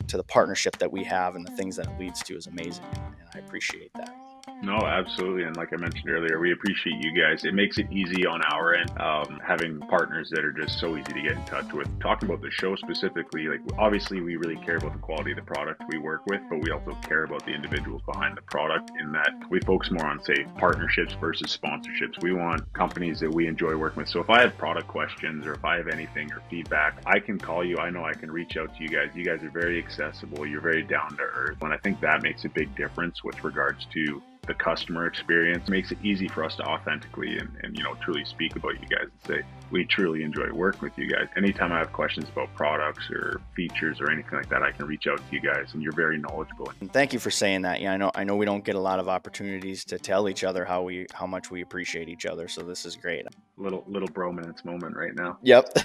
to the partnership that we have and the things that it leads to is amazing, and I appreciate that. No, absolutely. And like I mentioned earlier, we appreciate you guys. It makes it easy on our end, having partners that are just so easy to get in touch with. Talking about the show specifically, like obviously we really care about the quality of the product we work with, but we also care about the individuals behind the product in that we focus more on, say, partnerships versus sponsorships. We want companies that we enjoy working with. So if I have product questions or if I have anything or feedback, I can call you. I know I can reach out to you guys. You guys are very accessible. You're very down to earth. And I think that makes a big difference with regards to the customer experience. It makes it easy for us to authentically and truly speak about you guys and say we truly enjoy working with you guys. Anytime I have questions about products or features or anything like that, I can reach out to you guys, and you're very knowledgeable. And thank you for saying that. Yeah, I know we don't get a lot of opportunities to tell each other how much we appreciate each other, so this is great. Little bromance moment right now. Yep.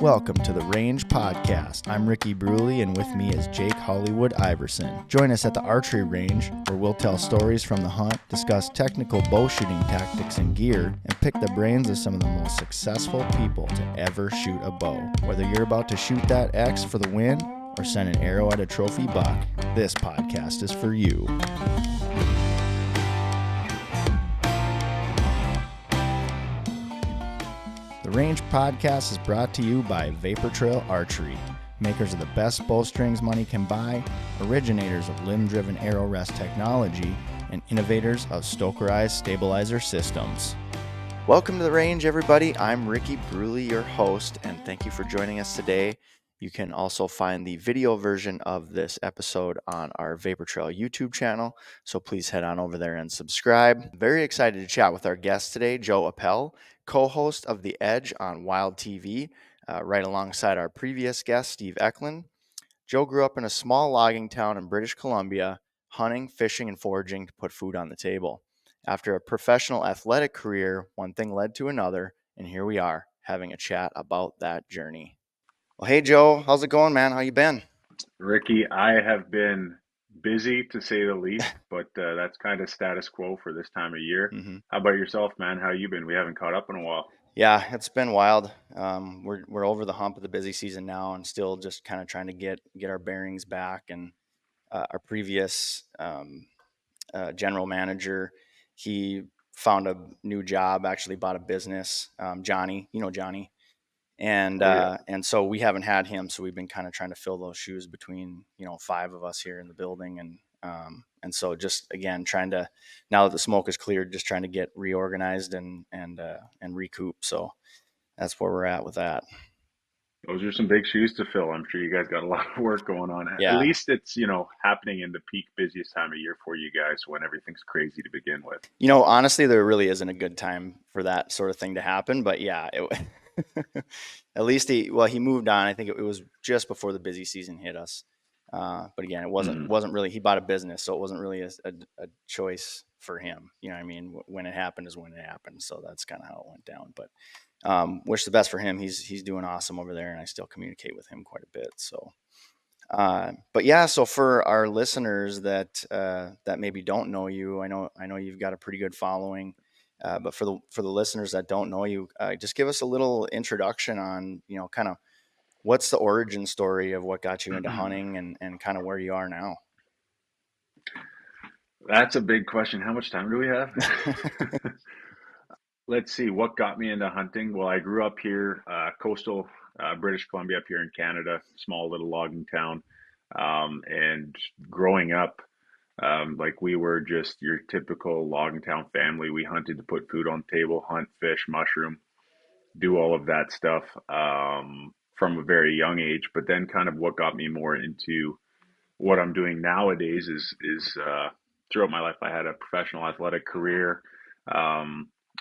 Welcome to the Range Podcast. I'm Ricky Brule, and with me is Jake Hollywood Iverson. Join us at the Archery range, where we'll tell stories from the hunt, discuss technical bow shooting tactics and gear, and pick the brains of some of the most successful people to ever shoot a bow. Whether you're about to shoot that X for the win or send an arrow at a trophy buck, this podcast is for you. The Range Podcast is brought to you by Vapor Trail Archery, makers of the best bowstrings money can buy, originators of limb-driven arrow rest technology, and innovators of Stokerized stabilizer systems. Welcome to The Range, everybody. I'm Ricky Brule, your host, and thank you for joining us today. You can also find the video version of this episode on our Vapor Trail YouTube channel, so please head on over there and subscribe. Very excited to chat with our guest today, Joe Eppele, co-host of The Edge on Wild TV, right alongside our previous guest, Steve Ecklund. Joe grew up in a small logging town in British Columbia, hunting, fishing, and foraging to put food on the table. After a professional athletic career, one thing led to another, and here we are, having a chat about that journey. Well, hey, Joe, how's it going, man? How you been? Ricky, I have been busy to say the least, but that's kind of status quo for this time of year. Mm-hmm. How about yourself, man? How you been? We haven't caught up in a while. Yeah, it's been wild. We're over the hump of the busy season now, and still just kind of trying to get our bearings back. And our previous general manager, he found a new job. Actually, bought a business. Johnny, Johnny, and and so we haven't had him. So we've been kind of trying to fill those shoes between 5 of us here in the building, and so just again trying to, now that the smoke is cleared, just trying to get reorganized and recoup. So that's where we're at with that. Those are some big shoes to fill. I'm sure you guys got a lot of work going on. Yeah. At least it's, happening in the peak busiest time of year for you guys when everything's crazy to begin with. Honestly, there really isn't a good time for that sort of thing to happen. But yeah, at least he moved on. I think it was just before the busy season hit us. But again, it wasn't really, he bought a business, so it wasn't really a choice for him. You know what I mean? When it happened is when it happened. So that's kind of how it went down. But wish the best for him. He's doing awesome over there, and I still communicate with him quite a bit. So, but yeah, so for our listeners that maybe don't know you, I know you've got a pretty good following. But for the listeners that don't know you, just give us a little introduction on, kind of what's the origin story of what got you into hunting and kind of where you are now. That's a big question. How much time do we have? Let's see, what got me into hunting? Well, I grew up here, coastal British Columbia up here in Canada, small little logging town. And growing up, like we were just your typical logging town family. We hunted to put food on the table, hunt, fish, mushroom, do all of that stuff from a very young age. But then kind of what got me more into what I'm doing nowadays is throughout my life, I had a professional athletic career.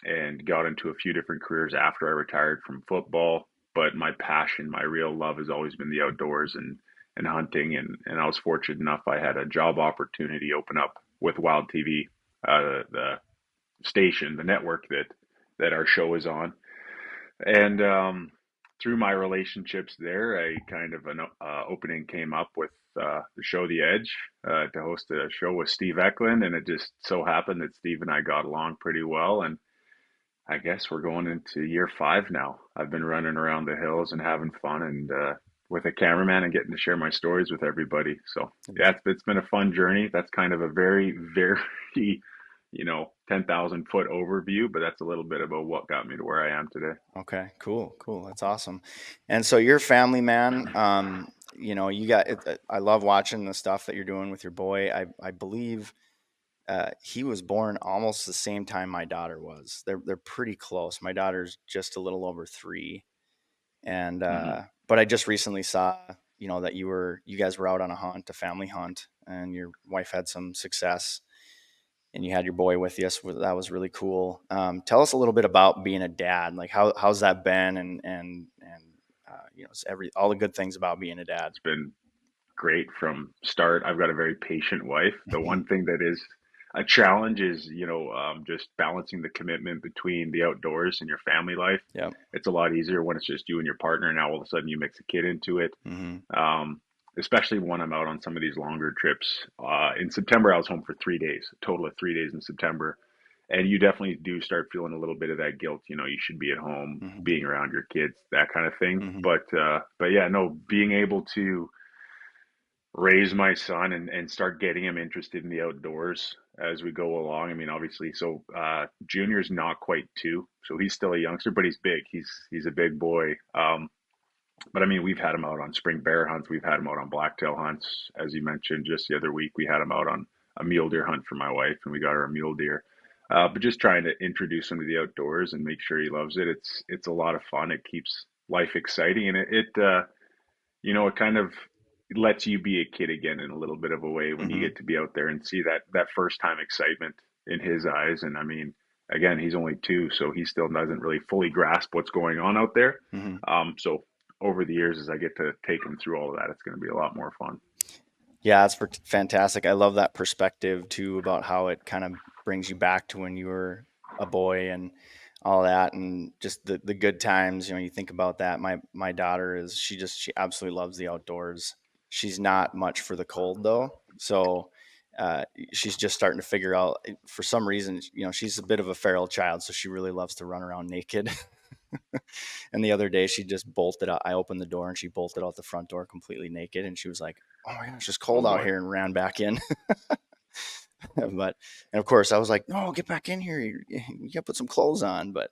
And got into a few different careers after I retired from football. But my passion, my real love has always been the outdoors and hunting. And I was fortunate enough, I had a job opportunity open up with Wild TV, the station, the network that our show is on. And through my relationships there, a kind of an opening came up with the show The Edge to host a show with Steve Ecklund. And it just so happened that Steve and I got along pretty well. And I guess we're going into year 5 now. I've been running around the hills and having fun, and with a cameraman and getting to share my stories with everybody. So yeah, it's been a fun journey. That's kind of a very, very, 10,000-foot overview, but that's a little bit about what got me to where I am today. Okay, cool. That's awesome. And so you're a family man. You got it. I love watching the stuff that you're doing with your boy. I believe he was born almost the same time my daughter was. They're pretty close. My daughter's just a little over 3, and Hmm. but I just recently saw that you guys were out on a family hunt, and your wife had some success, and you had your boy with you. So that was really cool. Tell us a little bit about being a dad. Like how's that been, and all the good things about being a dad. It's been great from start. I've got a very patient wife. The one thing that is a challenge is, just balancing the commitment between the outdoors and your family life. Yeah. It's a lot easier when it's just you and your partner. Now all of a sudden you mix a kid into it. Hmm. Um, Especially when I'm out on some of these longer trips. In September, I was home for 3 days, a total of 3 days in September. And you definitely do start feeling a little bit of that guilt. You should be at home, Hmm. being around your kids, that kind of thing. Hmm. But yeah, no, being able to raise my son and start getting him interested in the outdoors as we go along. I mean, obviously, so Junior's not quite 2, so he's still a youngster, but he's big. He's a big boy. But I mean, we've had him out on spring bear hunts. We've had him out on blacktail hunts. As you mentioned, just the other week, we had him out on a mule deer hunt for my wife, and we got her a mule deer. But just trying to introduce him to the outdoors and make sure he loves it. It's a lot of fun. It keeps life exciting, and it kind of lets you be a kid again in a little bit of a way when you Hmm. get to be out there and see that first time excitement in his eyes. And I mean, again, he's only 2, so he still doesn't really fully grasp what's going on out there. Hmm. So over the years, as I get to take him through all of that, it's going to be a lot more fun. Yeah, it's fantastic. I love that perspective too about how it kind of brings you back to when you were a boy and all that, and just the good times. You think about that. My daughter she absolutely loves the outdoors. She's not much for the cold though, so uh, she's just starting to figure out. For some reason, she's a bit of a feral child, so she really loves to run around naked. And the other day, she just bolted out. I opened the door and she bolted out the front door completely naked. And she was like, "Oh my gosh, it's Oh cold out boy. here," and ran back in. And of course, I was like, "No, get back in here. You got to put some clothes on." But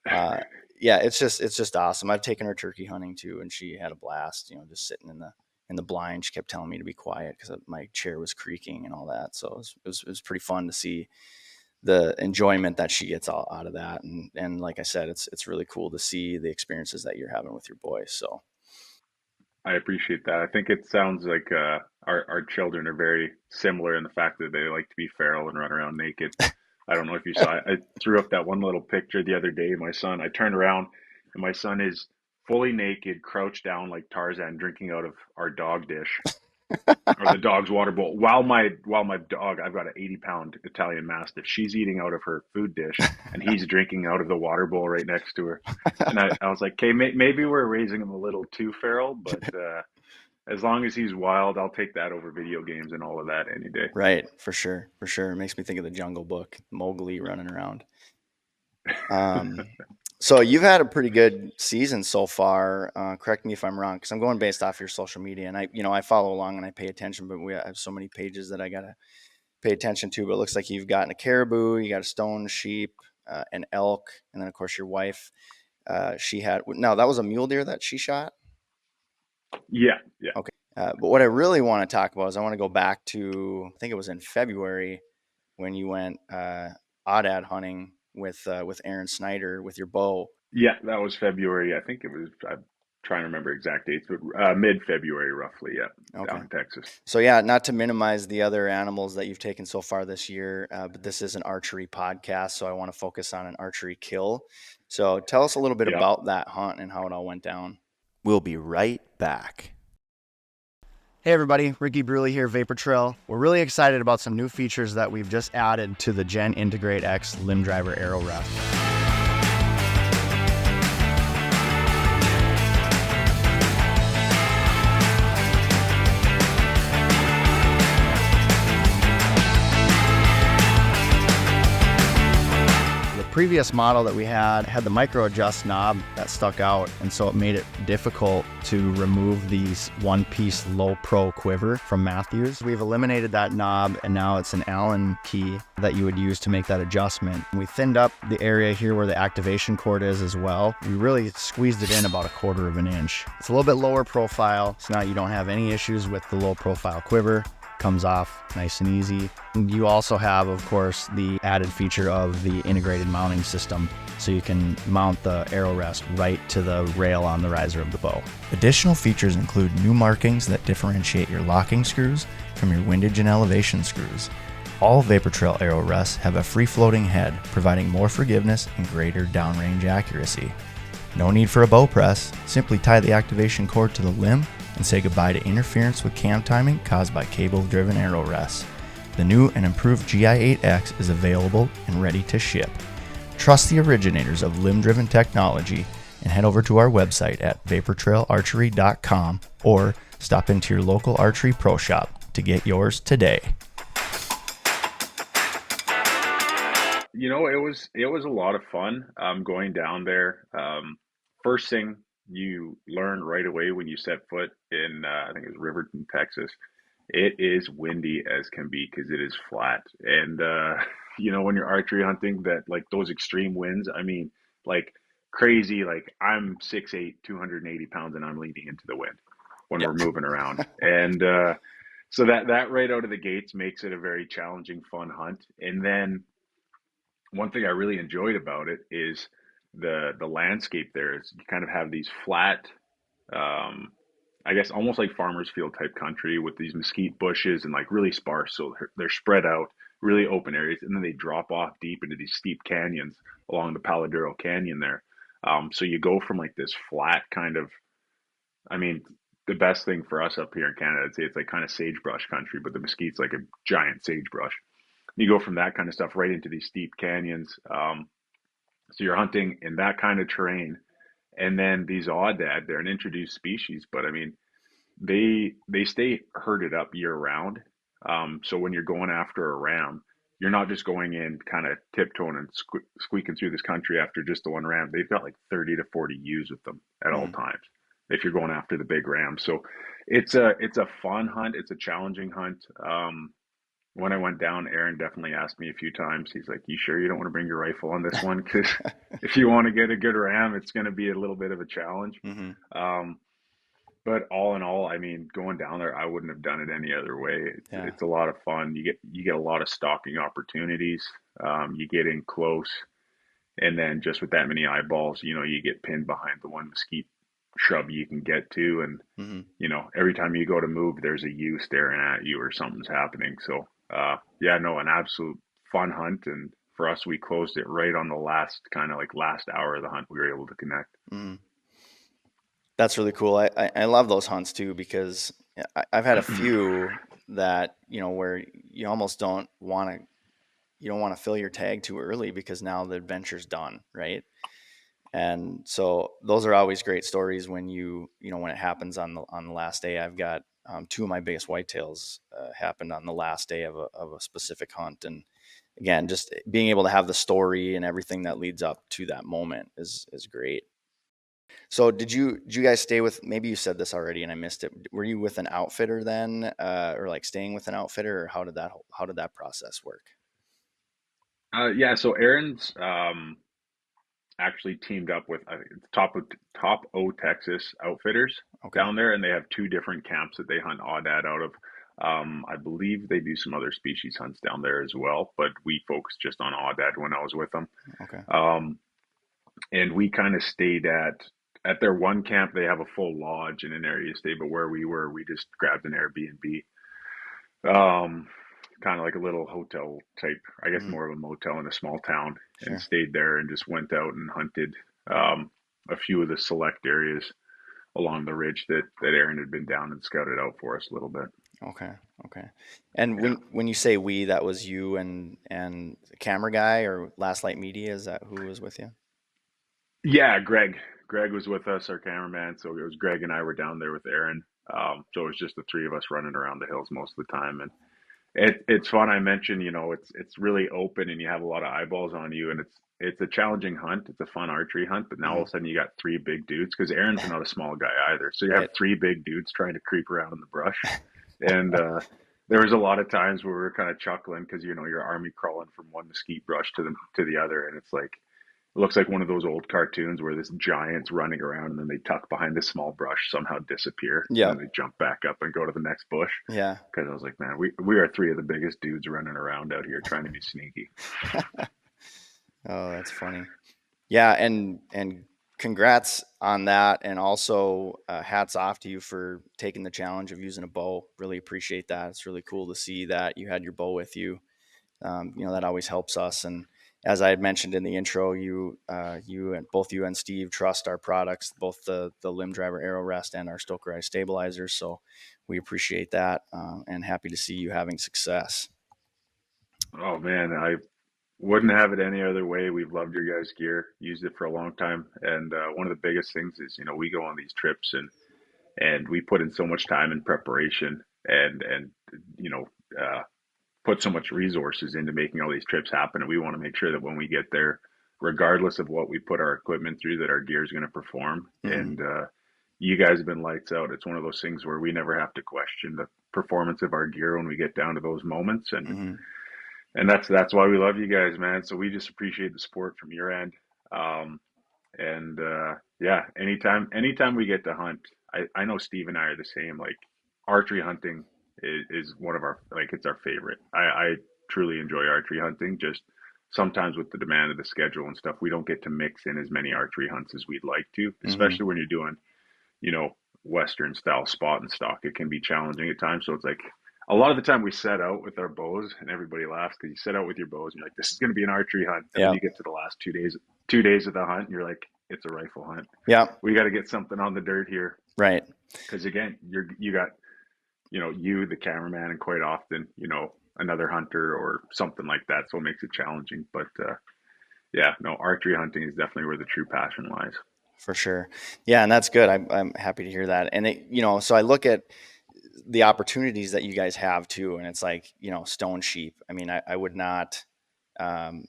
uh, yeah, it's just awesome. I've taken her turkey hunting too, and she had a blast. Just sitting in the blind. She kept telling me to be quiet because my chair was creaking and all that. So it was pretty fun to see the enjoyment that she gets all out of that. And like I said, it's really cool to see the experiences that you're having with your boys. So I appreciate that. I think it sounds like our children are very similar in the fact that they like to be feral and run around naked. I don't know if you saw it. I threw up that one little picture the other day. My son, I turned around and my son is fully naked, crouched down like Tarzan, drinking out of our dog dish or the dog's water bowl. While my dog, I've got an 80-pound Italian Mastiff. She's eating out of her food dish and he's drinking out of the water bowl right next to her. And I was like, okay, maybe we're raising him a little too feral, but as long as he's wild, I'll take that over video games and all of that any day. right, for sure, for sure. It makes me think of the Jungle Book, Mowgli running around. Um, so you've had a pretty good season so far. Correct me if I'm wrong, because I'm going based off your social media, and I follow along and I pay attention. But I have so many pages that I gotta pay attention to. But it looks like you've gotten a caribou, you got a stone sheep, an elk, and then of course your wife. She had no, that was a mule deer that she shot. Yeah, yeah, Okay, but what I really want to talk about is I want to go back to, I think it was in February when you went aoudad hunting with Aaron Snyder with your bow. yeah. That was February. I think it was. I'm trying to remember exact dates, but mid-February, roughly. Yeah, Okay. down in Texas. So yeah, not to minimize the other animals that you've taken so far this year, but this is an archery podcast, so I want to focus on an archery kill. So tell us a little bit Yeah. about that hunt and how it all went down. We'll be right back. Hey everybody, Ricky Brule here, Vapor Trail. We're really excited about some new features that we've just added to the Gen Integrate X limb driver arrow rest. previous model that we had the micro adjust knob that stuck out, and so it made it difficult to remove these one-piece low pro quiver from Matthews. We've eliminated that knob, and now it's an Allen key that you would use to make that adjustment. We thinned up the area here where the activation cord is as well. We really squeezed it in about 1/4 of an inch. It's a little bit lower profile, so now you don't have any issues with the low profile quiver. Comes off nice and easy. And you also have, of course, the added feature of the integrated mounting system, so you can mount the arrow rest right to the rail on the riser of the bow. Additional features include new markings that differentiate your locking screws from your windage and elevation screws. All Vapor Trail arrow rests have a free-floating head, providing more forgiveness and greater downrange accuracy. No need for a bow press. Simply tie the activation cord to the limb and say goodbye to interference with cam timing caused by cable-driven arrow rests. The new and improved GI8X is available and ready to ship. Trust the originators of limb-driven technology and head over to our website at vaportrailarchery.com or stop into your local archery pro shop to get yours today. You know, it was a lot of fun going down there. First thing you learn right away when you set foot in, I think it was Riverton, Texas, it is windy as can be because it is flat. And, you know, when you're archery hunting, that like those extreme winds, I mean, like crazy, like I'm 6'8", 280 pounds, and I'm leading into the wind when Yeah. we're moving around. And so that right out of the gates makes it a very challenging, fun hunt. And then one thing I really enjoyed about it is the landscape there is you kind of have these flat, um, I guess almost like farmers field type country with these mesquite bushes and like really sparse. So they're spread out, really open areas, and then they drop off deep into these steep canyons along the Paladero Canyon there. So you go from like this flat kind of, I mean, the best thing for us up here in Canada, I'd say it's like kind of sagebrush country, but the mesquite's like a giant sagebrush. You go from that kind of stuff right into these steep canyons. So you're hunting in that kind of terrain, and then these aoudad, they're an introduced species, but I mean, they stay herded up year round. So when you're going after a ram, you're not just going in kind of tiptoeing and squeaking through this country after just the one ram. They've got like 30 to 40 ewes with them at all Mm. times if you're going after the big ram. So it's a fun hunt. It's a challenging hunt. When I went down, Aaron definitely asked me a few times. He's like, "You sure you don't want to bring your rifle on this one? Because if you want to get a good ram, it's going to be a little bit of a challenge." Mm-hmm. Um, but all in all, I mean, going down there, I wouldn't have done it any other way. Yeah. It's a lot of fun. You get a lot of stalking opportunities. You get in close, and then just with that many eyeballs, you know, you get pinned behind the one mesquite shrub you can get to, and Mm-hmm. you know, every time you go to move, there's a ewe staring at you or something's happening. So, yeah, no, an absolute fun hunt. And for us, we closed it right on the last kind of like last hour of the hunt. We were able to connect. Mm-hmm. That's really cool. I love those hunts too, because I've had a few that, where you almost you don't want to fill your tag too early because now the adventure's done, right? And so those are always great stories when when it happens on the last day. I've got two of my biggest whitetails happened on the last day of a specific hunt, and again, just being able to have the story and everything that leads up to that moment is great. So did you guys stay with, maybe you said this already and I missed it. Were you with an outfitter then, or like staying with an outfitter, or how did that process work? Yeah, so Aaron's actually teamed up with I think it's Top O Texas Outfitters Okay. down there, and they have two different camps that they hunt aoudad out of. I believe they do some other species hunts down there as well, but we focused just on aoudad when I was with them. Okay. Um, and we kind of stayed at their one camp. They have a full lodge in an area to stay, but where we were, we just grabbed an Airbnb, um, kind of like a little hotel type, I guess Mm, more of a motel in a small town, and sure. stayed there and just went out and hunted um, a few of the select areas along the ridge that Aaron had been down and scouted out for us a little bit. Okay. Okay. And Yeah. when you say we, that was you and the camera guy or Last Light Media, is that who was with you? Yeah, Greg. Greg was with us, our cameraman. So it was Greg and I were down there with Aaron. So it was just the three of us running around the hills most of the time. And It's fun. I mentioned, it's really open and you have a lot of eyeballs on you, and it's a challenging hunt. It's a fun archery hunt, but now all Hmm. of a sudden you got three big dudes because Aaron's not a small guy either. So you have Right. three big dudes trying to creep around in the brush, and there was a lot of times where we were kind of chuckling because your army crawling from one mesquite brush to the other, and it's like it looks like one of those old cartoons where this giant's running around and then they tuck behind this small brush, somehow disappear, and then Yep. they jump back up and go to the next bush. Yeah. Because I was like, man, we are three of the biggest dudes running around out here trying to be sneaky. Oh, that's funny. Yeah, and congrats on that, and also hats off to you for taking the challenge of using a bow. Really appreciate that. It's really cool to see that you had your bow with you. That always helps us. And as I had mentioned in the intro, you and both you and Steve trust our products, both the limb driver arrow rest and our Stokerized stabilizers. So we appreciate that, and happy to see you having success. Oh man, I wouldn't have it any other way. We've loved your guys' gear, used it for a long time, and one of the biggest things is we go on these trips and we put in so much time in preparation and you know uh, put so much resources into making all these trips happen, and we want to make sure that when we get there, regardless of what we put our equipment through, that our gear is going to perform. Hmm. And you guys have been lights out. It's one of those things where we never have to question the performance of our gear when we get down to those moments, Hmm. and that's why we love you guys, man. So we just appreciate the support from your end. Um, and yeah, anytime we get to hunt, I know Steve and I are the same. Like archery hunting is one of our like it's our favorite. I truly enjoy archery hunting. Just sometimes with the demand of the schedule and stuff, we don't get to mix in as many archery hunts as we'd like to, Hmm. especially when you're doing, you know, Western style spot and stock. It can be challenging at times. So it's like a lot of the time we set out with our bows and everybody laughs because you set out with your bows and you're like, this is going to be an archery hunt. And then Yeah. you get to the last 2 days of the hunt and you're like, it's a rifle hunt. Yeah. We got to get something on the dirt here. Right. Cause again, you got, you, the cameraman, and quite often, another hunter or something like that. So it makes it challenging. But yeah, no, archery hunting is definitely where the true passion lies. For sure. Yeah, and that's good. I'm happy to hear that. And so I look at the opportunities that you guys have too, and it's like, stone sheep. I mean, I would not, um,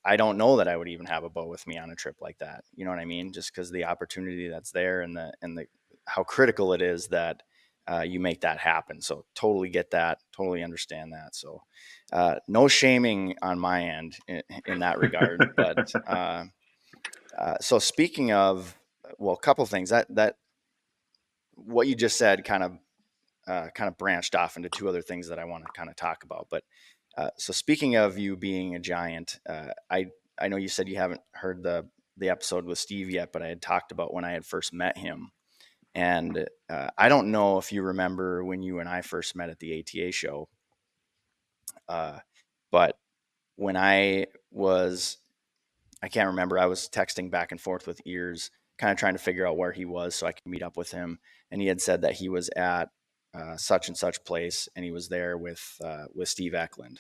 I don't know that I would even have a bow with me on a trip like that. You know what I mean? Just because the opportunity that's there and the how critical it is that you make that happen. So totally get that. Totally understand that. So no shaming on my end in that regard. But so speaking of, well, a couple things that what you just said kind of branched off into two other things that I want to kind of talk about. But so speaking of you being a giant, I know you said you haven't heard the episode with Steve yet, but I had talked about when I had first met him, and I don't know if you remember when you and I first met at the ATA show, uh, but when I can't remember. I was texting back and forth with Ears, kind of trying to figure out where he was so I could meet up with him. And he had said that he was at such and such place, and he was there with Steve Ecklund.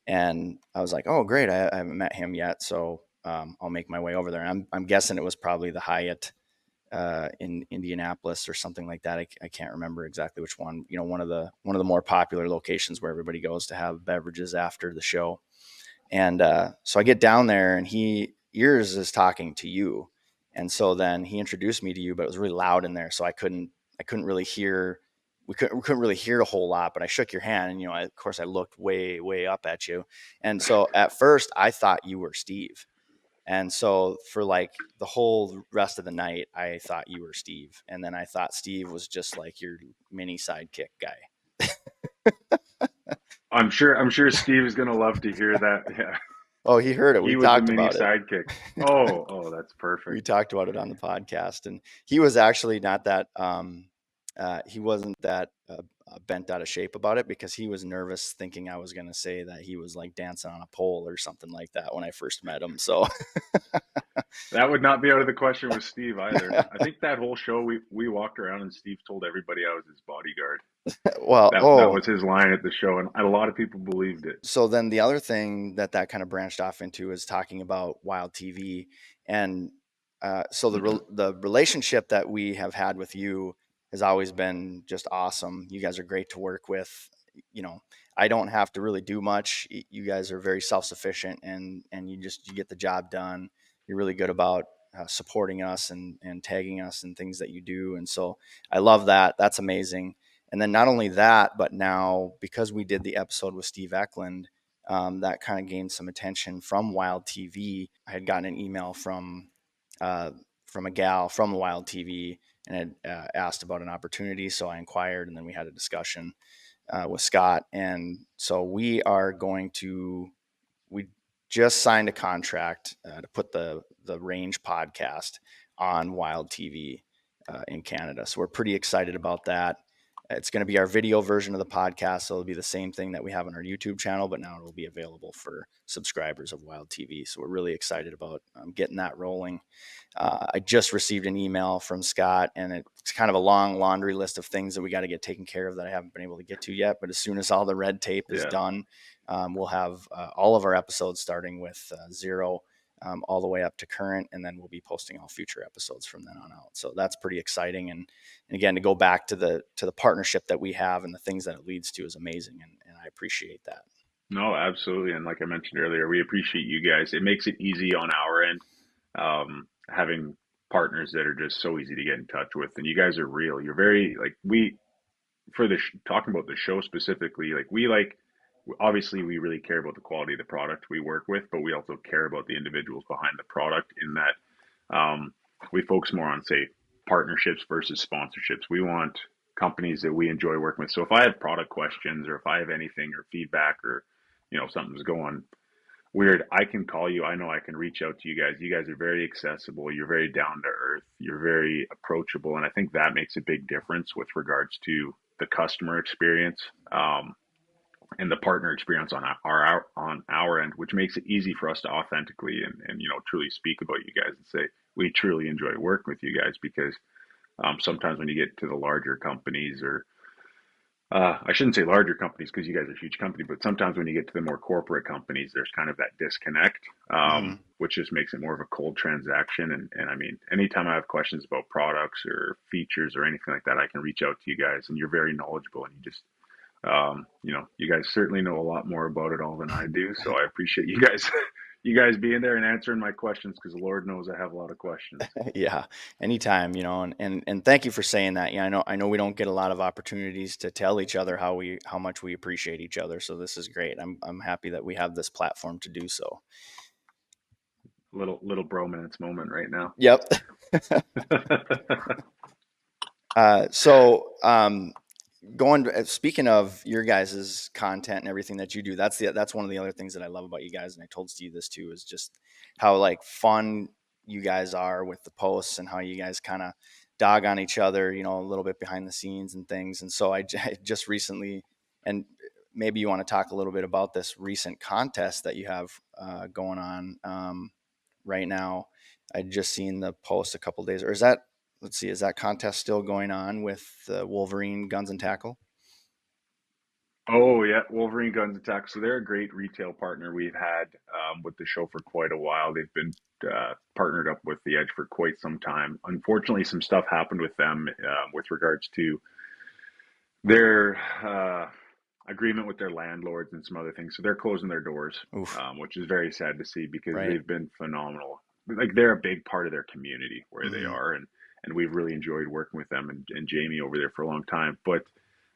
And I was like, "Oh, great! I haven't met him yet, so I'll make my way over there." And I'm guessing it was probably the Hyatt in Indianapolis or something like that. I can't remember exactly which one. One of the more popular locations where everybody goes to have beverages after the show. And so I get down there, and Ears is talking to you, and so then he introduced me to you, but it was really loud in there, so I couldn't really hear. We couldn't really hear a whole lot, but I shook your hand, and of course I looked way way up at you, and so at first I thought you were Steve, and so for like the whole rest of the night I thought you were Steve, and then I thought Steve was just like your mini sidekick guy. I'm sure Steve is gonna love to hear that. Yeah. Oh, he heard it. We He was the talked mini about it. sidekick. Oh, that's We perfect. talked about it on the podcast, and he was actually not that he wasn't that bent out of shape about it, because he was nervous thinking I was going to say that he was like dancing on a pole or something like that when I first met him. So That would not be out of the question with Steve either. I think that whole show we walked around and Steve told everybody I was his bodyguard. well, That was his line at the show, and a lot of people believed it. so then the other thing that kind of branched off into is talking about wild TV. And so Hmm. the relationship that we have had with you has always been just awesome. You guys are great to work with. you know, I don't have to really do much. You guys are very self-sufficient, and you get the job done. You're really good about supporting us and tagging us and things that you do. And so I love that. That's amazing. And then not only that, but now because we did the episode with Steve Ecklund, that kind of gained some attention from Wild TV. I had gotten an email uh, from a gal from Wild TV and had asked about an opportunity. So I inquired, and then we had a discussion with Scott. And so we just signed a contract to put the Range podcast on Wild TV in Canada. So we're pretty excited about that. It's going to be our video version of the podcast. So it'll be the same thing that we have on our YouTube channel, but now it'll be available for subscribers of Wild TV. So we're really excited about getting that rolling. I just received an email from Scott, and it's kind of a long laundry list of things that we got to get taken care of that I haven't been able to get to yet. But as soon as all the red tape is Yeah. done, we'll have all of our episodes starting with zero all the way up to current, and then we'll be posting all future episodes from then on out. So that's pretty exciting. And again, to go back to the partnership that we have and the things that it leads to is amazing, and I appreciate that. No, absolutely. And like I mentioned earlier, we appreciate you guys. It makes it easy on our end, having partners that are just so easy to get in touch with. And you guys are real. You're very like for the talking about the show specifically, like obviously we really care about the quality of the product we work with, but we also care about the individuals behind the product in that we focus more on, say, partnerships versus sponsorships. We want companies that we enjoy working with. So if I have product questions or if I have anything or feedback or, something's going weird, I can call you. I know I can reach out to you guys. You guys are very accessible. You're very down to earth. You're very approachable. And I think that makes a big difference with regards to the customer experience. And the partner experience on our end, which makes it easy for us to authentically and truly speak about you guys and say we truly enjoy working with you guys because sometimes when you get to the larger companies or I shouldn't say larger companies because you guys are a huge company, but sometimes when you get to the more corporate companies, there's kind of that disconnect, Mm-hmm. which just makes it more of a cold transaction. And I mean, anytime I have questions about products or features or anything like that, I can reach out to you guys, and you're very knowledgeable, and you just you guys certainly know a lot more about it all than I do. So I appreciate you guys, you guys being there and answering my questions because Lord knows I have a lot of questions. Yeah, anytime, and thank you for saying that. Yeah, I know we don't get a lot of opportunities to tell each other how much we appreciate each other. So this is great. I'm happy that we have this platform to do so. Little bromance moment right now. Yep. So speaking of your guys' content and everything that you do, that's one of the other things that I love about you guys, and I told Steve this too, is just how like fun you guys are with the posts and how you guys kind of dog on each other, a little bit behind the scenes and things. And so I just recently, and maybe you want to talk a little bit about this recent contest that you have going on right now. I just seen the post a couple days, or is that, let's see, is that contest still going on with Wolverine Guns and Tackle? Oh yeah, Wolverine Guns Attack. So they're a great retail partner we've had with the show for quite a while. They've been partnered up with the Edge for quite some time. Unfortunately, some stuff happened with them with regards to their agreement with their landlords and some other things. So they're closing their doors, Oof. which is very sad to see because Right. they've been phenomenal. Like they're a big part of their community where they Mm-hmm. are, and we've really enjoyed working with them and Jamie over there for a long time. But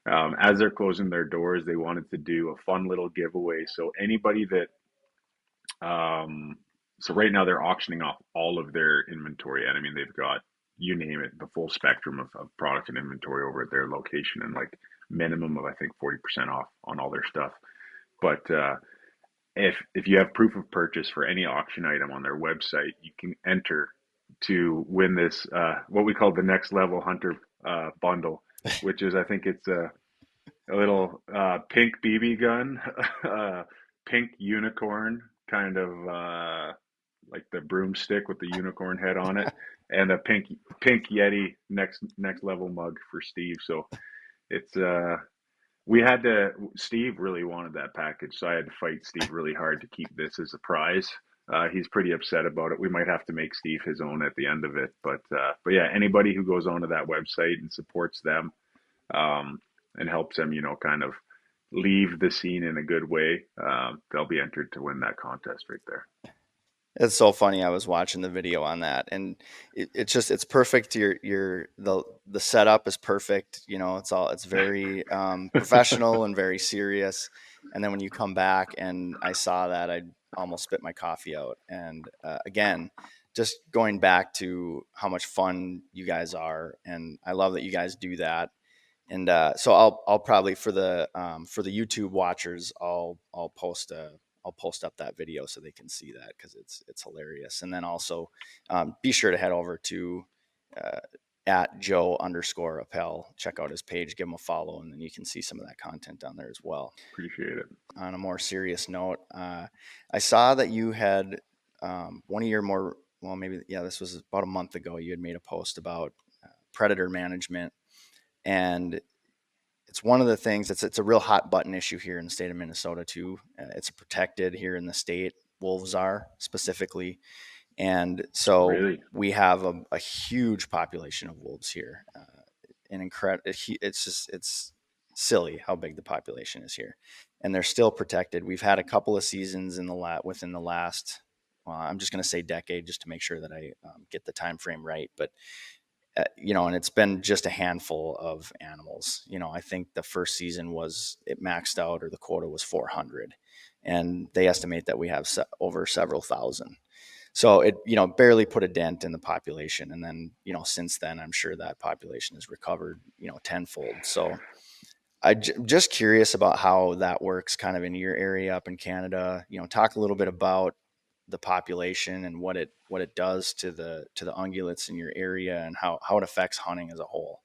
as they're closing their doors, they wanted to do a fun little giveaway. So anybody that so right now they're auctioning off all of their inventory, and I mean they've got you name it, the full spectrum of product and inventory over at their location, and like minimum of I think 40% off on all their stuff. But if you have proof of purchase for any auction item on their website, you can enter to win this what we call the next level hunter bundle, which is I think it's a little pink BB gun, pink unicorn, kind of like the broomstick with the unicorn head on it, and a pink Yeti next level mug for Steve. So it's we had to. Steve really wanted that package, so I had to fight Steve really hard to keep this as a prize. He's pretty upset about it. We might have to make Steve his own at the end of it, but yeah, anybody who goes onto that website and supports them um, and helps them, kind of leave the scene in a good way, they'll be entered to win that contest right there. It's so funny. I was watching the video on that, and it's just it's perfect. The setup is perfect. You know, it's very professional and very serious. And then when you come back, and I saw that, I almost spit my coffee out. And again, just going back to how much fun you guys are, and I love that you guys do that. And so I'll probably for the YouTube watchers, I'll post up that video so they can see that because it's hilarious. And then also be sure to head over to uh, at Joe_Eppele. Check out his page, give him a follow, and then you can see some of that content on there as well. Appreciate it. On a more serious note, I saw that you had one of your more well, maybe this was about a month ago. You had made a post about predator management, and it's one of the things it's a real hot button issue here in the state of Minnesota too. It's protected here in the state. Wolves are specifically, and so Really? we have a huge population of wolves here. An incredible. It's silly how big the population is here, and they're still protected. We've had a couple of seasons within the last. Well, I'm just going to say decade just to make sure that I get the time frame right, but and it's been just a handful of animals. I think the first season it maxed out or the quota was 400, and they estimate that we have over several thousand. So it, barely put a dent in the population. And then, since then, I'm sure that population has recovered, tenfold. So just curious about how that works kind of in your area up in Canada. Talk a little bit about the population and what it does to the ungulates in your area and how it affects hunting as a whole.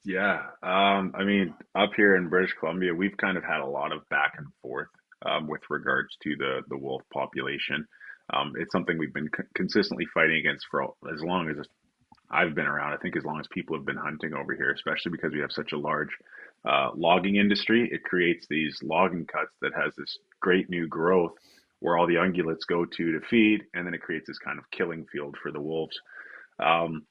Yeah. I mean, up here in British Columbia, we've kind of had a lot of back and forth with regards to the wolf population. It's something we've been consistently fighting against for as long as I've been around. I think as long as people have been hunting over here, especially because we have such a large logging industry, it creates these logging cuts that has this great new growth where all the ungulates go to feed, and then it creates this kind of killing field for the wolves. Um,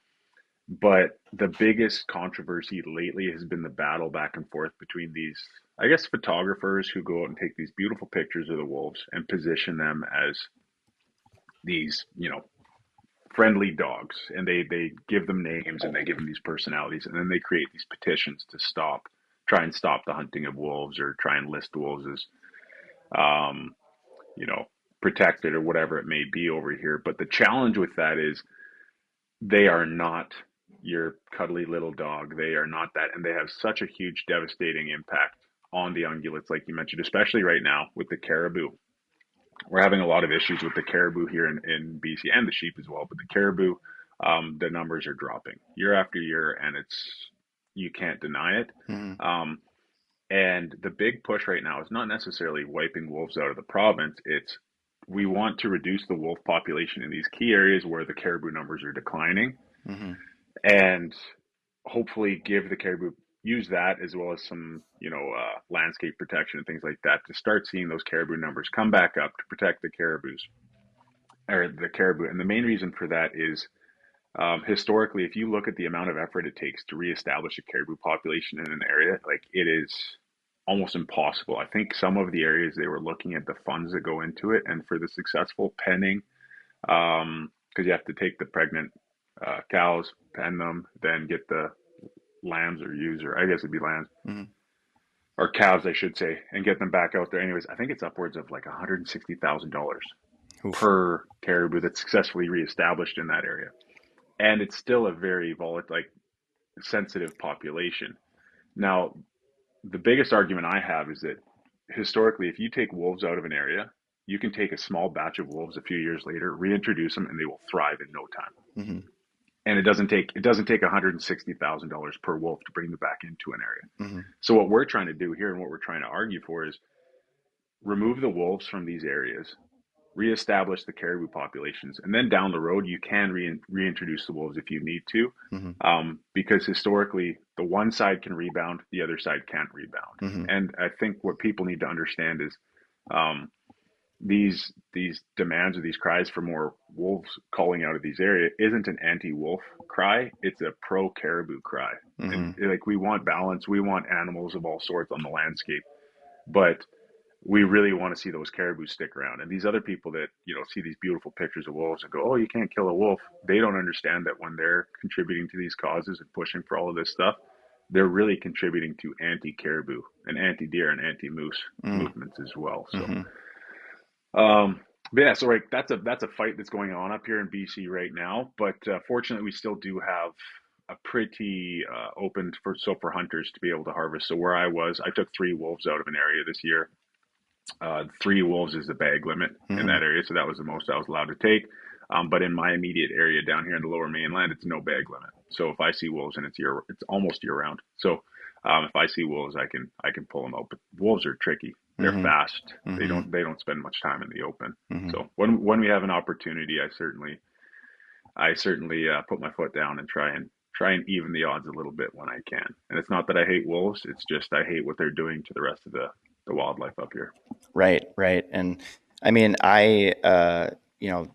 but the biggest controversy lately has been the battle back and forth between these, I guess, photographers who go out and take these beautiful pictures of the wolves and position them as these, friendly dogs, and they give them names and they give them these personalities, and then they create these petitions to try and stop the hunting of wolves or try and list wolves as, um, you know, protected or whatever it may be over here. But the challenge with that is they are not your cuddly little dog. They are not that, and they have such a huge devastating impact on the ungulates, like you mentioned, especially right now with the caribou. We're having a lot of issues with the caribou here in BC and the sheep as well. But the caribou, the numbers are dropping year after year, and you can't deny it. Mm-hmm. Um, and the big push right now is not necessarily wiping wolves out of the province. It's we want to reduce the wolf population in these key areas where the caribou numbers are declining, Mm-hmm. and hopefully give the caribou use that as well as some landscape protection and things like that to start seeing those caribou numbers come back up to protect the caribous or the caribou. And the main reason for that is historically, if you look at the amount of effort it takes to reestablish a caribou population in an area, like it is almost impossible. I think some of the areas they were looking at the funds that go into it, and for the successful penning, because you have to take the pregnant cows, pen them, then get the lambs or ewes, or I guess it'd be lambs Mm-hmm. or calves, I should say, and get them back out there. Anyways, I think it's upwards of like $160,000 Oof. per caribou that's successfully reestablished in that area, and it's still a very volatile, like sensitive population. Now, the biggest argument I have is that historically, if you take wolves out of an area, you can take a small batch of wolves a few years later, reintroduce them, and they will thrive in no time. Mm-hmm. And it doesn't take $160,000 per wolf to bring them back into an area. Mm-hmm. So what we're trying to do here and what we're trying to argue for is remove the wolves from these areas, reestablish the caribou populations, and then down the road you can reintroduce the wolves if you need to, Mm-hmm. because historically the one side can rebound, the other side can't rebound. Mm-hmm. And I think what people need to understand is, um, these demands or these cries for more wolves calling out of these areas isn't an anti-wolf cry, it's a pro caribou cry. And Mm-hmm. like, we want balance, we want animals of all sorts on the landscape, but we really want to see those caribou stick around. And these other people that, see these beautiful pictures of wolves and go, oh, you can't kill a wolf, they don't understand that when they're contributing to these causes and pushing for all of this stuff, they're really contributing to anti-caribou and anti-deer and anti-moose movements as well. So Mm-hmm. but yeah, so, right, that's a fight that's going on up here in BC right now. But fortunately, we still do have a pretty open for hunters to be able to harvest. So where I was, I took 3 wolves out of an area this year. 3 wolves is the bag limit in Mm-hmm. that area, so that was the most I was allowed to take. But in my immediate area down here in the Lower Mainland, it's no bag limit. So if I see wolves, and it's almost year round. So if I see wolves, I can pull them out. But wolves are tricky. They're Mm-hmm. fast. They Mm-hmm. don't spend much time in the open. Mm-hmm. So when we have an opportunity, I certainly put my foot down and try and even the odds a little bit when I can. And it's not that I hate wolves; it's just I hate what they're doing to the rest of the wildlife up here. Right, right. And I mean, you know,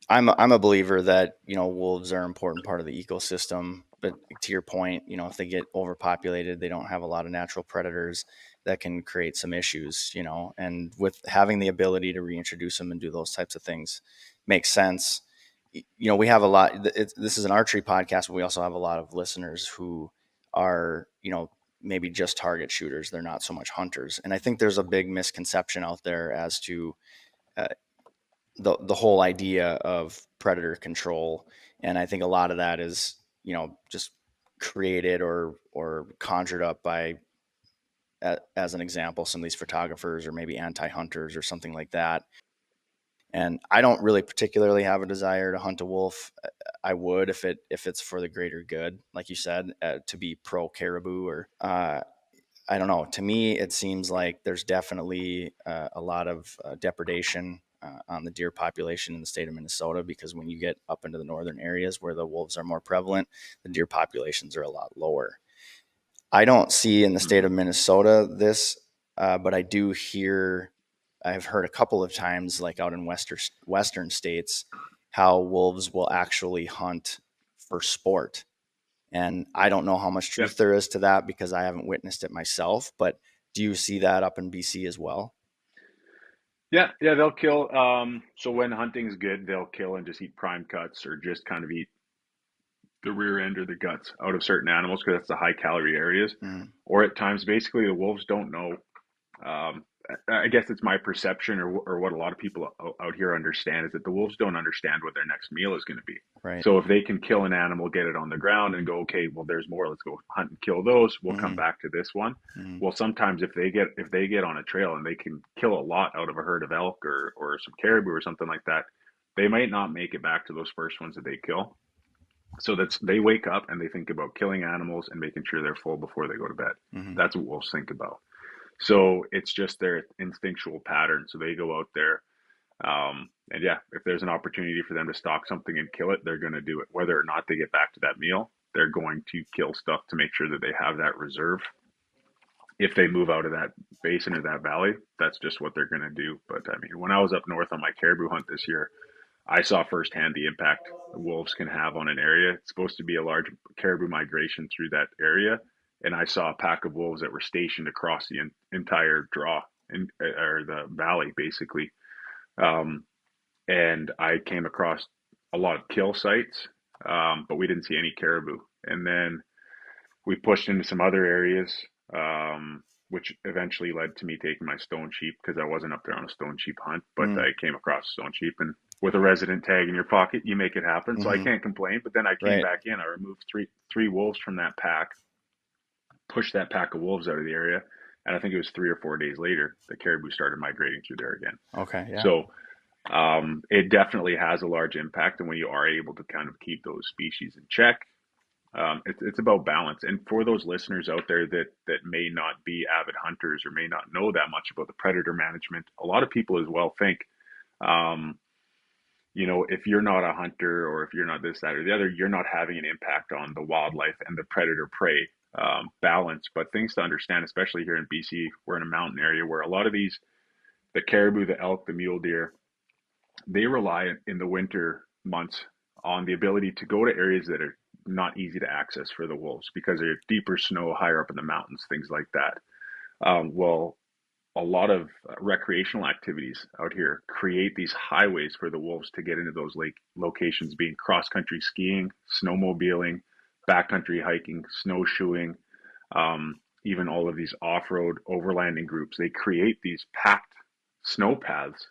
I'm a believer that, wolves are an important part of the ecosystem. But to your point, if they get overpopulated, they don't have a lot of natural predators that can create some issues, and with having the ability to reintroduce them and do those types of things makes sense. We have a lot, this is an archery podcast, but we also have a lot of listeners who are, maybe just target shooters. They're not so much hunters. And I think there's a big misconception out there as to, uh, the whole idea of predator control. And I think a lot of that is, just created or conjured up by, as an example, some of these photographers or maybe anti-hunters or something like that. And I don't really particularly have a desire to hunt a wolf. I would if it's for the greater good, like you said, to be pro caribou or I don't know. To me, it seems like there's definitely a lot of depredation on the deer population in the state of Minnesota, because when you get up into the northern areas where the wolves are more prevalent, the deer populations are a lot lower. I don't see in the state Hmm. of Minnesota this, but I do hear, I've heard a couple of times, like out in western states, how wolves will actually hunt for sport. And I don't know how much Yep. truth there is to that because I haven't witnessed it myself. But do you see that up in BC as well? Yeah, yeah, they'll kill. So when hunting's good, they'll kill and just eat prime cuts or just kind of eat the rear end or the guts out of certain animals because that's the high calorie areas. Mm, Or at times, basically, the wolves don't know. Um, I guess it's my perception, or what a lot of people out here understand, is that the wolves don't understand what their next meal is going to be. right. So if they can kill an animal, get it on the ground, and go, okay, well, there's more. Let's go hunt and kill those. We'll come Mm-hmm. back to this one. Mm-hmm. Well, sometimes if they get on a trail and they can kill a lot out of a herd of elk or some caribou or something like that, they might not make it back to those first ones that they kill. So they wake up and they think about killing animals and making sure they're full before they go to bed. Mm-hmm. That's what wolves think about. So it's just their instinctual pattern. So they go out there, and yeah, if there's an opportunity for them to stalk something and kill it, they're going to do it. Whether or not they get back to that meal, they're going to kill stuff to make sure that they have that reserve. If they move out of that basin or that valley, that's just what they're going to do. But I mean, when I was up north on my caribou hunt this year, I saw firsthand the impact the wolves can have on an area. It's supposed to be a large caribou migration through that area, and I saw a pack of wolves that were stationed across the entire draw or the valley, basically. Um, and I came across a lot of kill sites, but we didn't see any caribou. And then we pushed into some other areas, which eventually led to me taking my stone sheep because I wasn't up there on a stone sheep hunt, but Mm-hmm. I came across stone sheep, and with a resident tag in your pocket, you make it happen. So I Mm-hmm. can't complain. But then I came Right. back in. I removed three wolves from that pack, pushed that pack of wolves out of the area, and I think it was 3 or 4 days later the caribou started migrating through there again. Okay. Yeah. So it definitely has a large impact, and when you are able to kind of keep those species in check, it's about balance. And for those listeners out there that may not be avid hunters or may not know that much about the predator management, a lot of people as well think, um, if you're not a hunter or if you're not this, that, or the other, you're not having an impact on the wildlife and the predator prey balance. But things to understand, especially here in BC, we're in a mountain area where a lot of these the caribou, the elk, the mule deer, they rely in the winter months on the ability to go to areas that are not easy to access for the wolves because they're deeper snow, higher up in the mountains, things like that. Well, a lot of recreational activities out here create these highways for the wolves to get into those lake locations, being cross country skiing, snowmobiling, backcountry hiking, snowshoeing, even all of these off road overlanding groups. They create these packed snow paths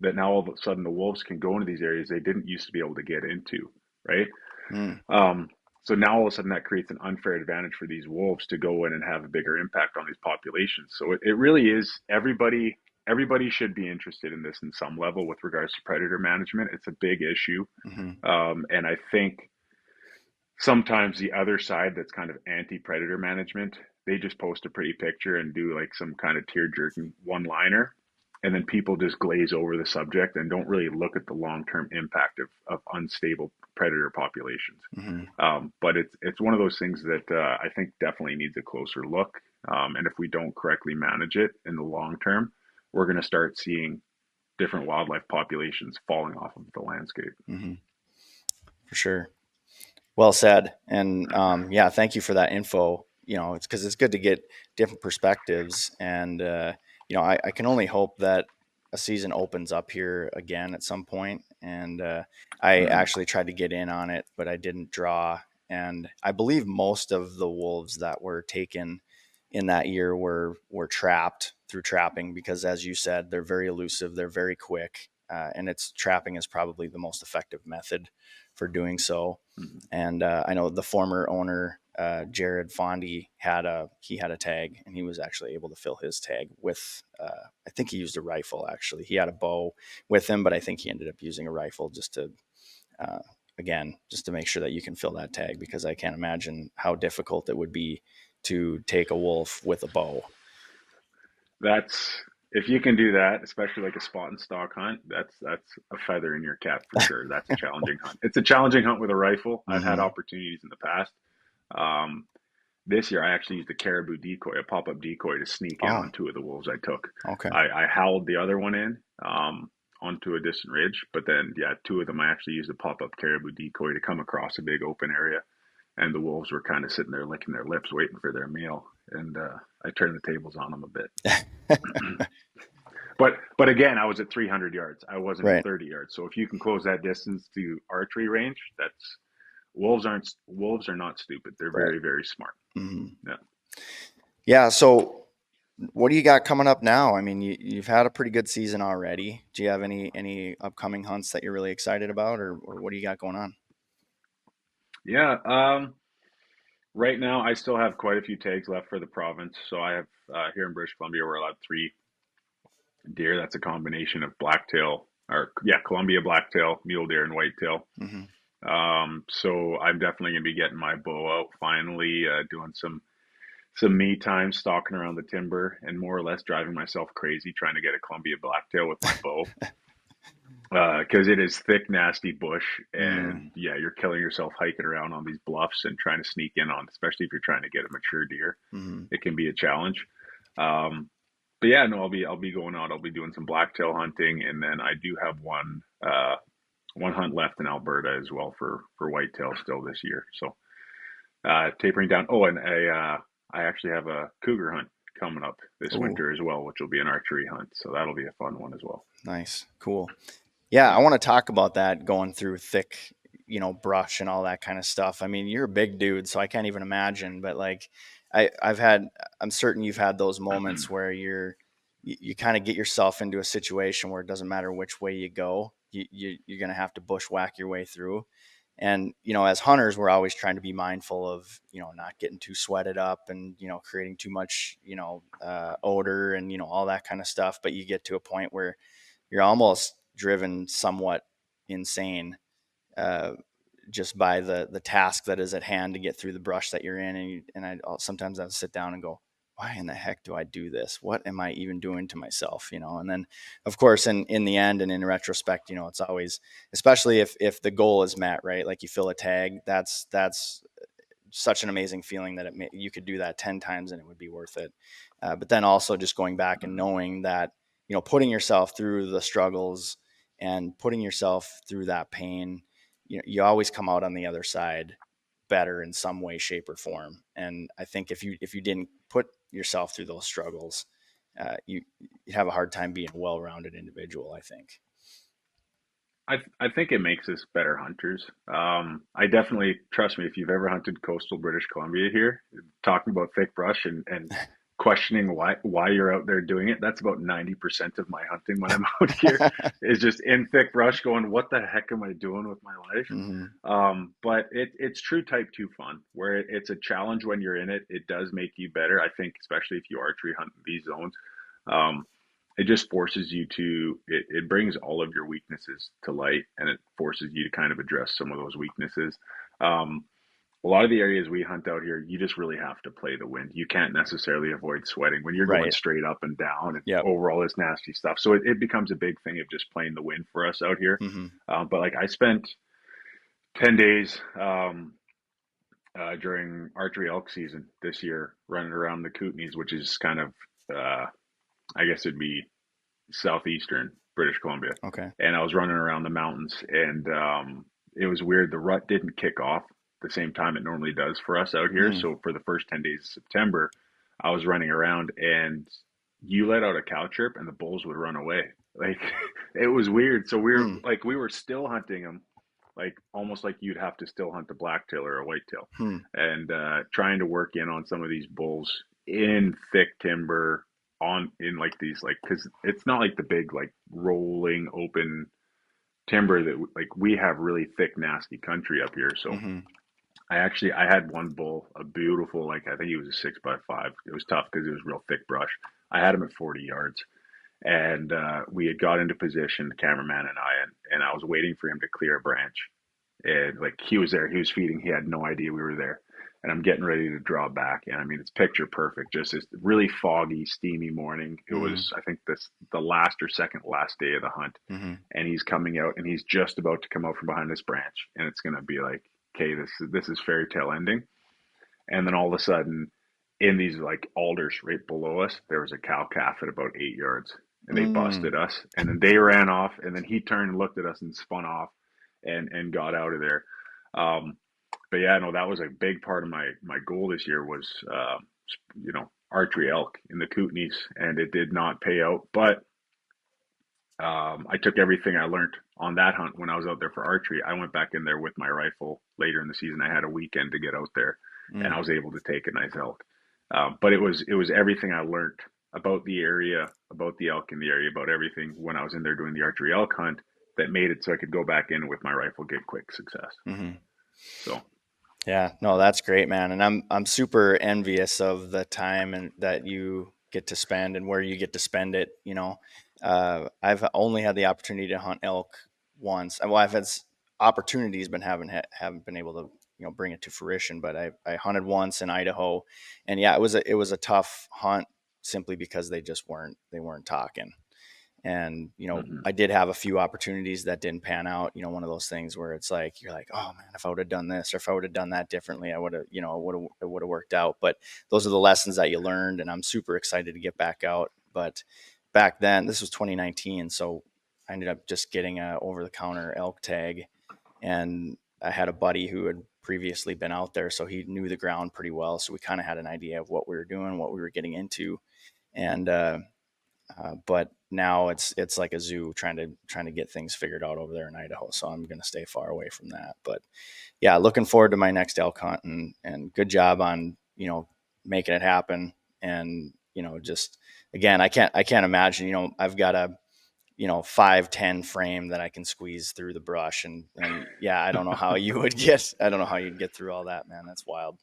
that now all of a sudden the wolves can go into these areas they didn't used to be able to get into, right? Mm. Um, so now all of a sudden that creates an unfair advantage for these wolves to go in and have a bigger impact on these populations. So it really is everybody should be interested in this in some level with regards to predator management. It's a big issue. Mm-hmm. And I think sometimes the other side that's kind of anti-predator management, they just post a pretty picture and do like some kind of tear-jerking one-liner, and then people just glaze over the subject and don't really look at the long-term impact of unstable predator populations. Mm-hmm. But it's one of those things that I think definitely needs a closer look. And if we don't correctly manage it in the long term, we're going to start seeing different wildlife populations falling off of the landscape. Mm-hmm. For sure. Well said. And yeah, thank you for that info. It's because it's good to get different perspectives. And, I can only hope that a season opens up here again at some point. And I Mm-hmm. actually tried to get in on it, but I didn't draw. And I believe most of the wolves that were taken in that year were trapped through trapping because, as you said, they're very elusive, they're very quick, and trapping is probably the most effective method for doing so. Mm-hmm. And I know the former owner, Jared Fondy, had a tag, and he was actually able to fill his tag with. I think he used a rifle. Actually, he had a bow with him, but I think he ended up using a rifle just to, uh, again, just to make sure that you can fill that tag because I can't imagine how difficult it would be to take a wolf with a bow. That's if you can do that, especially like a spot and stalk hunt, that's a feather in your cap for sure. That's a challenging hunt. It's a challenging hunt with a rifle. I've had Mm-hmm. opportunities in the past. Um, this year, I actually used a caribou decoy, a pop-up decoy, to sneak in Oh, on two of the wolves I took. okay. I howled the other one in onto a distant ridge, but then yeah, two of them I actually used a pop-up caribou decoy to come across a big open area, and the wolves were kind of sitting there licking their lips, waiting for their meal, and I turned the tables on them a bit. But again, I was at 300 yards. I wasn't at Right. 30 yards. So if you can close that distance to archery range, that's wolves are not stupid. They're Right. very very smart. Mm-hmm. Yeah. Yeah. So, what do you got coming up now? I mean, you've had a pretty good season already. Do you have any upcoming hunts that you're really excited about, or what do you got going on? Yeah. Right now, I still have quite a few tags left for the province. So I have here in British Columbia, we're allowed three deer. That's a combination of blacktail, or yeah, Columbia blacktail, mule deer, and whitetail. Mm-hmm. So I'm definitely gonna be getting my bow out finally, doing some me time stalking around the timber and more or less driving myself crazy trying to get a Columbia blacktail with my bow. Because it is thick, nasty bush, Mm, and yeah, you're killing yourself hiking around on these bluffs and trying to sneak in on, especially if you're trying to get a mature deer. mm-hmm. It can be a challenge. Um, but yeah, no, I'll be going out. I'll be doing some blacktail hunting, and then I do have one hunt left in Alberta as well for whitetail still this year. So tapering down. Oh, and I actually have a cougar hunt coming up this Ooh, winter as well, which will be an archery hunt. So that'll be a fun one as well. nice, cool. Yeah, I Yeah. want to talk about that going through thick, brush and all that kind of stuff. I mean, you're a big dude, so I can't even imagine. But like, I'm certain you've had those moments where you kind of get yourself into a situation where it doesn't matter which way you go, you're going to have to bushwhack your way through. And, as hunters, we're always trying to be mindful of, not getting too sweated up and, creating too much, odor and, all that kind of stuff. But you get to a point where you're almost driven somewhat insane, uh, just by the task that is at hand to get through the brush that you're in. And sometimes I'll sit down and go, why in the heck do I do this? What am I even doing to myself? And then of course, in the end and in retrospect, it's always, especially if the goal is met, right? Like you fill a tag, that's such an amazing feeling that you could do that 10 times and it would be worth it. But then also just going back and knowing that putting yourself through the struggles and putting yourself through that pain, you always come out on the other side better in some way, shape, or form. And I think if you didn't put yourself through those struggles, you'd have a hard time being a well-rounded individual, I think. I think it makes us better hunters. I definitely trust me if you've ever hunted coastal British Columbia here, talking about thick brush and questioning why you're out there doing it. That's about 90% of my hunting when I'm out here is just in thick brush, going, what the heck am I doing with my life? Mm-hmm. But it's true type two fun, where it's a challenge when you're in it. It does make you better. I think, especially if you archery hunt in these zones. Um, it just forces you to it brings all of your weaknesses to light, and it forces you to kind of address some of those weaknesses. um, a lot of the areas we hunt out here, you just really have to play the wind. You can't necessarily avoid sweating when you're going Right. straight up and down and Yep. over all this nasty stuff. So it becomes a big thing of just playing the wind for us out here. Mm-hmm. But like I spent 10 days during archery elk season this year running around the Kootenays, which is kind of, I guess it'd be southeastern British Columbia, Okay. and I was running around the mountains, and it was weird. The rut didn't kick off the same time it normally does for us out here. Mm. So for the first 10 days of September, I was running around, and you let out a cow chirp, and the bulls would run away. Like it was weird. So Mm. we were still hunting them, like almost like you'd have to still hunt a blacktail or a whitetail, Hmm. and trying to work in on some of these bulls in thick timber on in like these like because it's not like the big like rolling open timber that like we have really thick nasty country up here. So Mm-hmm. I had one bull, a beautiful, like I think he was a 6x5. It was tough because it was real thick brush. I had him at 40 yards, and we had got into position, the cameraman and I, and I was waiting for him to clear a branch, and like he was there, he was feeding, he had no idea we were there. And I'm getting ready to draw back. And I mean, it's picture perfect. Just this really foggy, steamy morning. It Mm-hmm. was, I think, the last or second last day of the hunt. Mm-hmm. And he's coming out, and he's just about to come out from behind this branch, and it's gonna be like, okay, this is fairy tale ending. And then all of a sudden, in these like alders right below us, there was a cow calf at about 8 yards, and they Mm. busted us. And then they ran off, and then he turned and looked at us and spun off, and got out of there. Um, but yeah, no, that was a big part of my goal this year was archery elk in the Kootenays, and it did not pay out. But I took everything I learned on that hunt when I was out there for archery. I went back in there with my rifle later in the season. I had a weekend to get out there, and Mm. I was able to take a nice elk. But it was everything I learned about the area, about the elk in the area, about everything when I was in there doing the archery elk hunt that made it so I could go back in with my rifle, get quick success. Mm-hmm. So Yeah, no, that's great, man. And I'm super envious of the time and that you get to spend and where you get to spend it. I've only had the opportunity to hunt elk once. Well, I've had opportunities, but haven't been able to bring it to fruition. But I hunted once in Idaho, and yeah, it was a tough hunt simply because they weren't talking. And, mhm. I did have a few opportunities that didn't pan out, one of those things where it's like, you're like, oh man, if I would have done this or if I would have done that differently, I would have, it would have worked out. But those are the lessons that you learned. And I'm super excited to get back out. But back then, this was 2019. So I ended up just getting a over the counter elk tag. And I had a buddy who had previously been out there. So he knew the ground pretty well. So we kind of had an idea of what we were doing, what we were getting into. And, but now it's like a zoo trying to get things figured out over there in Idaho. So I'm going to stay far away from that. But yeah, looking forward to my next elk hunt, and good job on making it happen. And just again, I can't imagine. I've got a 5'10" frame that I can squeeze through the brush, and yeah, I don't know how you'd get through all that, man. That's wild.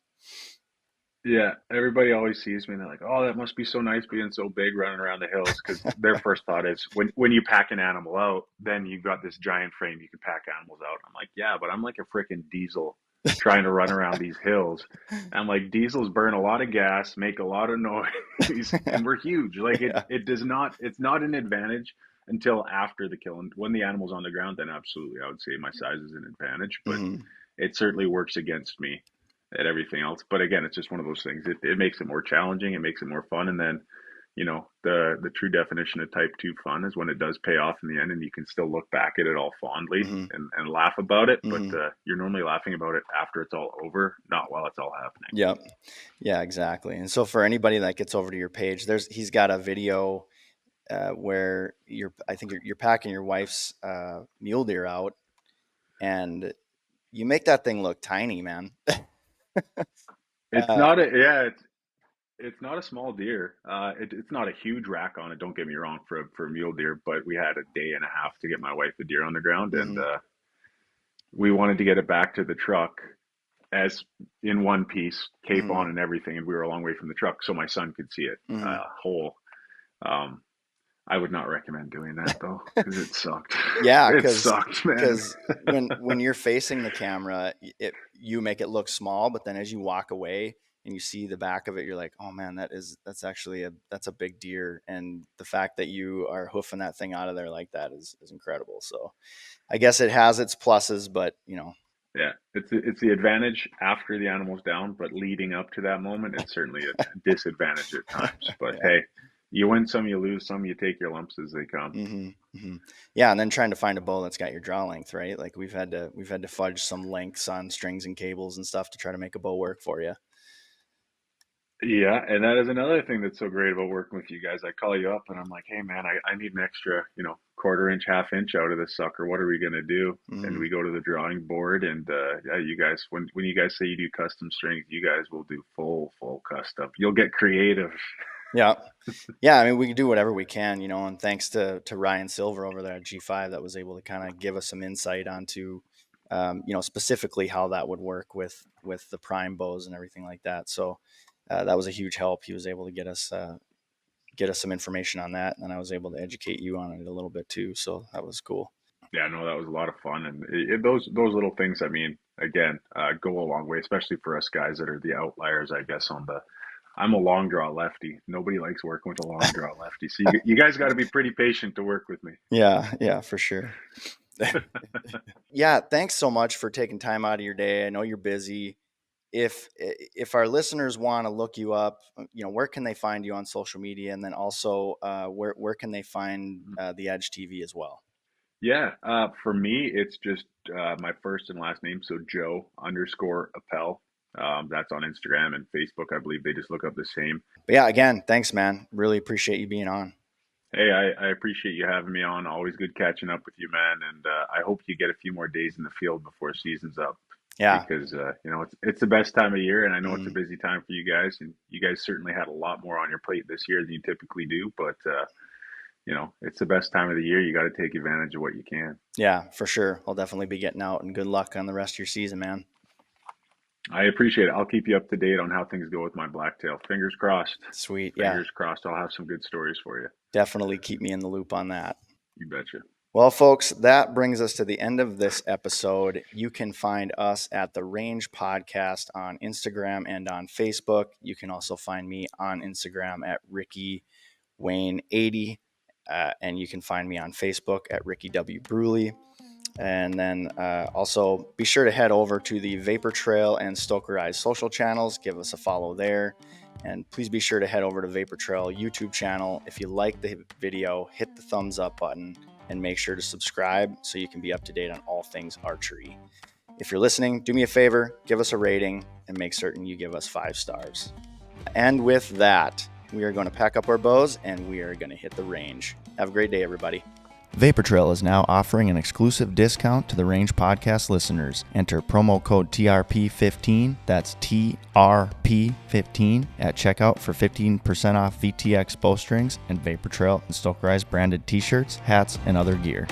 Yeah, everybody always sees me and they're like, "Oh, that must be so nice being so big running around the hills." Because their first thought is when you pack an animal out, then you've got this giant frame you can pack animals out. I'm like, yeah, but I'm like a freaking diesel trying to run around these hills. And I'm like, diesels burn a lot of gas, make a lot of noise, and we're huge. Like Yeah. it does not. It's not an advantage until after the kill. And when the animal's on the ground, then absolutely, I would say my size is an advantage. But Hmm. it certainly works against me at everything else. But again, it's just one of those things. It makes it more challenging. It makes it more fun. And then, the true definition of type 2 fun is when it does pay off in the end and you can still look back at it all fondly Mm-hmm. and laugh about it. But Mm-hmm. you're normally laughing about it after it's all over, not while it's all happening. Yep. Yeah, exactly. And so for anybody that gets over to your page, he's got a video where I think you're packing your wife's mule deer out, and you make that thing look tiny, man. It's Uh, not a yeah, it's not a small deer. It's not a huge rack on it. Don't get me wrong for a mule deer, but we had a day and a half to get my wife a deer on the ground, and mm-hmm. we wanted to get it back to the truck as in one piece, cape Mm-hmm. on and everything, and we were a long way from the truck, so my son could see it Mm-hmm. whole. Um, I would not recommend doing that though, because it sucked. Yeah, It sucked, man. because when you're facing the camera, you make it look small, but then as you walk away and you see the back of it, you're like, oh man, that's actually that's a big deer, and the fact that you are hoofing that thing out of there like that is incredible. So I guess it has its pluses, but Yeah, it's the advantage after the animal's down, but leading up to that moment, it's certainly a disadvantage at times. But yeah. hey, you win some, you lose some, you take your lumps as they come. Mm-hmm, mm-hmm. Yeah, and then trying to find a bow that's got your draw length, right? Like we've had to fudge some lengths on strings and cables and stuff to try to make a bow work for you. Yeah, and that is another thing that's so great about working with you guys. I call you up and I'm like, hey man, I need an extra, quarter inch, half inch out of this sucker. What are we gonna do? And Mm-hmm. we go to the drawing board and yeah, you guys when you guys say you do custom strings, you guys will do full custom. You'll get creative. Yeah. Yeah, I mean, we can do whatever we can, and thanks to Ryan Silver over there at G5 that was able to kind of give us some insight onto, specifically how that would work with the prime bows and everything like that. So that was a huge help. He was able to get us some information on that, and then I was able to educate you on it a little bit too. So that was cool. Yeah, no, that was a lot of fun, and those little things. I mean, again, go a long way, especially for us guys that are the outliers, I guess. I'm a long draw lefty. Nobody likes working with a long draw lefty, so you guys got to be pretty patient to work with me. Yeah, for sure. Yeah, thanks so much for taking time out of your day. I know you're busy. If our listeners want to look you up, where can they find you on social media, and then also where can they find the Edge TV as well? Yeah, for me, it's just my first and last name, so Joe_Eppele. That's on Instagram and Facebook. I believe they just look up the same. But yeah, again, thanks, man. Really appreciate you being on. Hey, I appreciate you having me on. Always good catching up with you, man. And I hope you get a few more days in the field before season's up. Yeah. Because it's the best time of year, and I know it's a Mm-hmm. busy time for you guys, and you guys certainly had a lot more on your plate this year than you typically do. But it's the best time of the year. You got to take advantage of what you can. Yeah, for sure. I'll definitely be getting out, and good luck on the rest of your season, man. I appreciate it. I'll keep you up to date on how things go with my blacktail. Fingers crossed. Sweet. Fingers Yeah, crossed. I'll have some good stories for you. definitely keep me in the loop on that. You betcha. Well, folks, that brings us to the end of this episode. You can find us at the Range Podcast on Instagram and on Facebook. You can also find me on Instagram at Ricky Wayne 80, and you can find me on Facebook at Ricky W. Brule. And then also be sure to head over to the Vapor Trail and Stokerized social channels. Give us a follow there. And please be sure to head over to Vapor Trail YouTube channel. If you like the video, hit the thumbs up button and make sure to subscribe so you can be up to date on all things archery. If you're listening, do me a favor, give us a rating and make certain you give us 5 stars. And with that, we are going to pack up our bows and we are going to hit the range. Have a great day, everybody. Vapor Trail is now offering an exclusive discount to the Range Podcast listeners. Enter promo code TRP15, that's TRP15, at checkout for 15% off VTX bowstrings and Vapor Trail and Stokerized branded t-shirts, hats, and other gear.